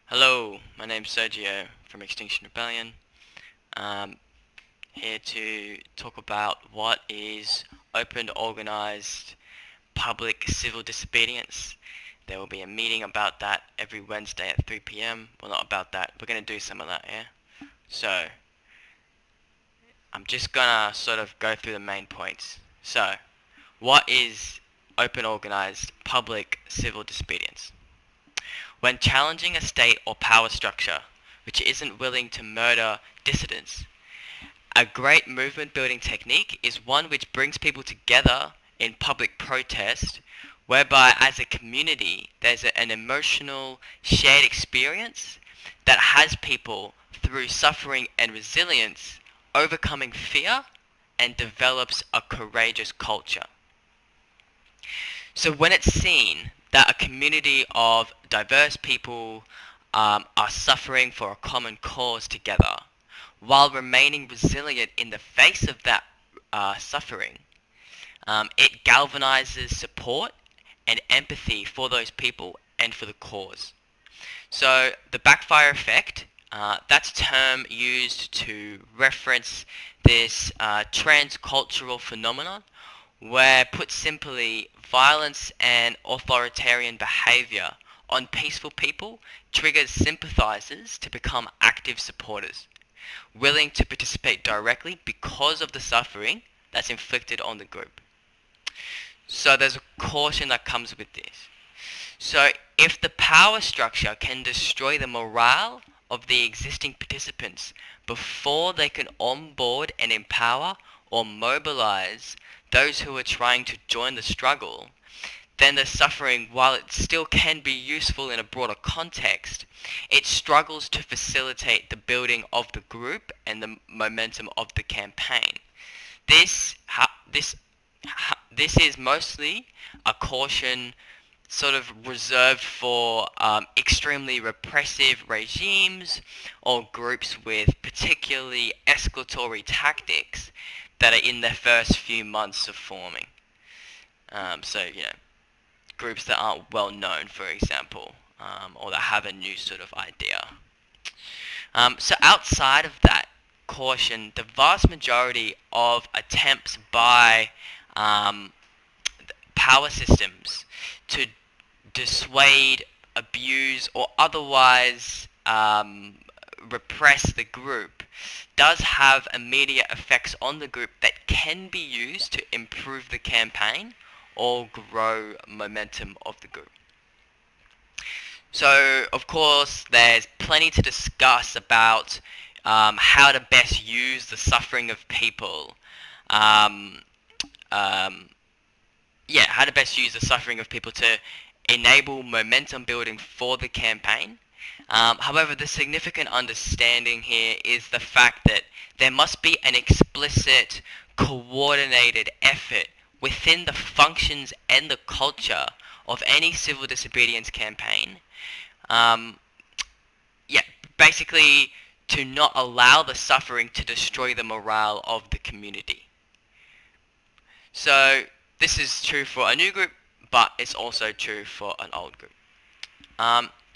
Hello, my name's Sergio from Extinction Rebellion. Um, Here to talk about what is open, organized, public civil disobedience. There will be a meeting about that every Wednesday at 3 p.m. Well, not about that. We're going to do some of that, yeah? So, I'm just going to sort of go through the main points. So, what is open, organized, public civil disobedience? When challenging a state or power structure which isn't willing to murder dissidents, a great movement building technique is one which brings people together in public protest, whereby as a community there's an emotional shared experience that has people through suffering and resilience overcoming fear and develops a courageous culture. So when it's seen that a community of diverse people are suffering for a common cause together, while remaining resilient in the face of that suffering, it galvanizes support and empathy for those people and for the cause. So the backfire effect, that's a term used to reference this transcultural phenomenon where, put simply, violence and authoritarian behavior on peaceful people triggers sympathizers to become active supporters, willing to participate directly because of the suffering that's inflicted on the group. So there's a caution that comes with this. So if the power structure can destroy the morale of the existing participants before they can onboard and empower or mobilize those who are trying to join the struggle, then the suffering, while it still can be useful in a broader context, it struggles to facilitate the building of the group and the momentum of the campaign. This, this, this is mostly a caution sort of reserved for extremely repressive regimes or groups with particularly escalatory tactics that are in their first few months of forming. Groups that aren't well known, for example, or that have a new sort of idea. So outside of that caution, the vast majority of attempts by um, power systems to dissuade, abuse, or otherwise repress the group does have immediate effects on the group that can be used to improve the campaign or grow momentum of the group. So, of course, there's plenty to discuss about how to best use the suffering of people. Um, um, how to best use the suffering of people to enable momentum building for the campaign. However, the significant understanding here is the fact that there must be an explicit, coordinated effort within the functions and the culture of any civil disobedience campaign. Um, yeah, basically to not allow the suffering to destroy the morale of the community. So this is true for a new group, but it's also true for an old group.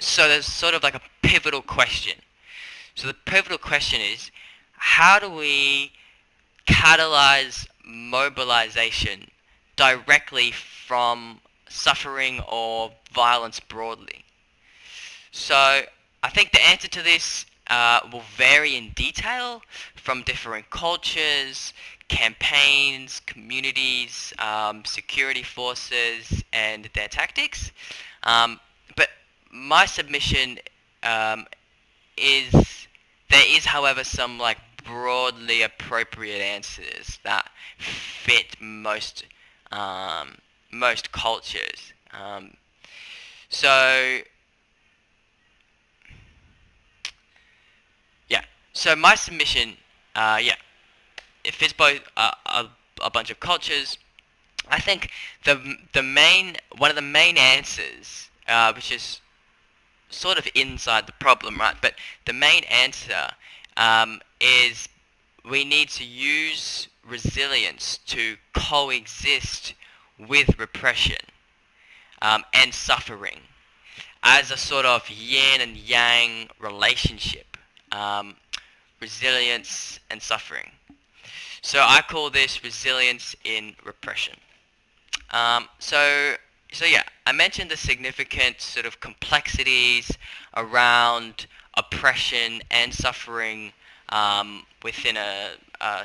So there's sort of like a pivotal question. So the pivotal question is, how do we catalyze mobilization directly from suffering or violence broadly? So I think the answer to this will vary in detail from different cultures, campaigns, communities, security forces, and their tactics. But my submission is there is, however, some like broadly appropriate answers that fit most cultures. So yeah, so my submission, it fits both a bunch of cultures. I think the main one of the main answers, which is sort of inside the problem, right? But the main answer is we need to use resilience to coexist with repression and suffering. as a sort of yin and yang relationship, um, resilience and suffering. So I call this resilience in repression. Um, so so yeah, I mentioned the significant sort of complexities around oppression and suffering within a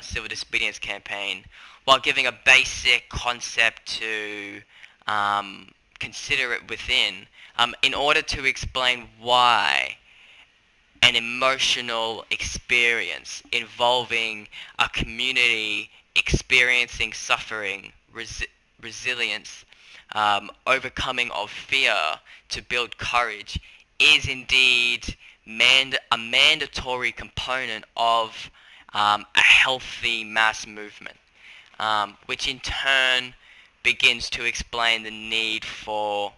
civil disobedience campaign, while giving a basic concept to consider it within, in order to explain why an emotional experience involving a community experiencing suffering, resilience, overcoming of fear to build courage is indeed a mandatory component of a healthy mass movement, which in turn begins to explain the need for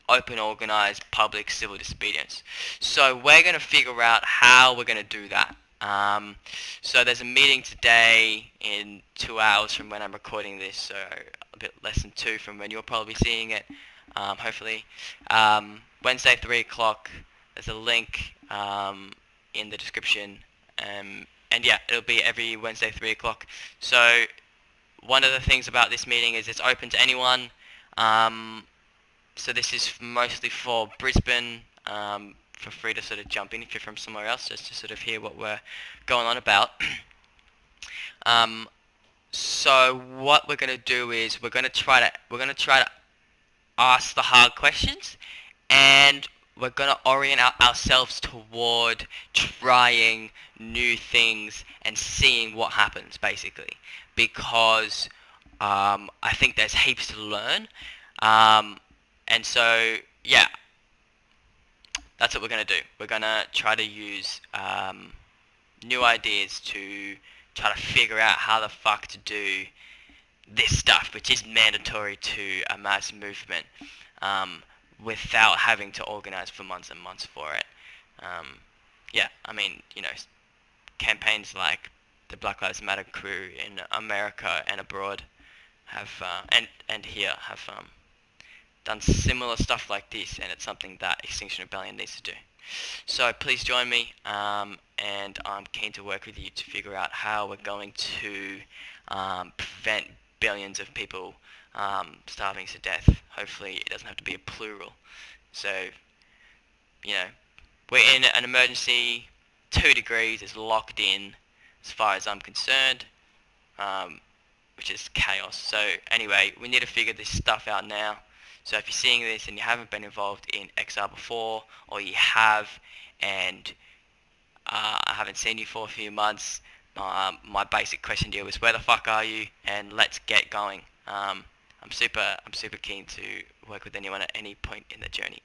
open, organized, public civil disobedience. So we're going to figure out how we're going to do that. So there's a meeting today in 2 hours from when I'm recording this, so a bit less than 2 from when you're probably seeing it, hopefully. Wednesday, 3 o'clock, there's a link in the description, and yeah, it'll be every Wednesday, 3 o'clock. So one of the things about this meeting is it's open to anyone. So this is mostly for Brisbane. Feel free to sort of jump in if you're from somewhere else, just to sort of hear what we're going on about. So what we're going to do is we're going to try to ask the hard questions, and we're going to orient ourselves toward trying new things and seeing what happens, basically, because I think there's heaps to learn. And so, yeah, that's what we're going to do. We're going to try to use new ideas to try to figure out how the fuck to do this stuff, which is mandatory to a mass movement, without having to organize for months and months for it. Yeah, I mean, campaigns like the Black Lives Matter crew in America and abroad have, and here have done similar stuff like this, and it's something that Extinction Rebellion needs to do. So please join me, and I'm keen to work with you to figure out how we're going to prevent billions of people starving to death. Hopefully it doesn't have to be a plural. So, we're in an emergency. 2 degrees is locked in as far as I'm concerned, which is chaos. So anyway, we need to figure this stuff out now. So if you're seeing this and you haven't been involved in XR before, or you have, and I haven't seen you for a few months, my basic question to you is, where the fuck are you? And let's get going. I'm super keen to work with anyone at any point in the journey.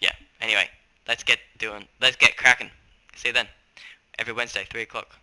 Yeah. Anyway, let's get cracking. See you then. Every Wednesday, 3 o'clock.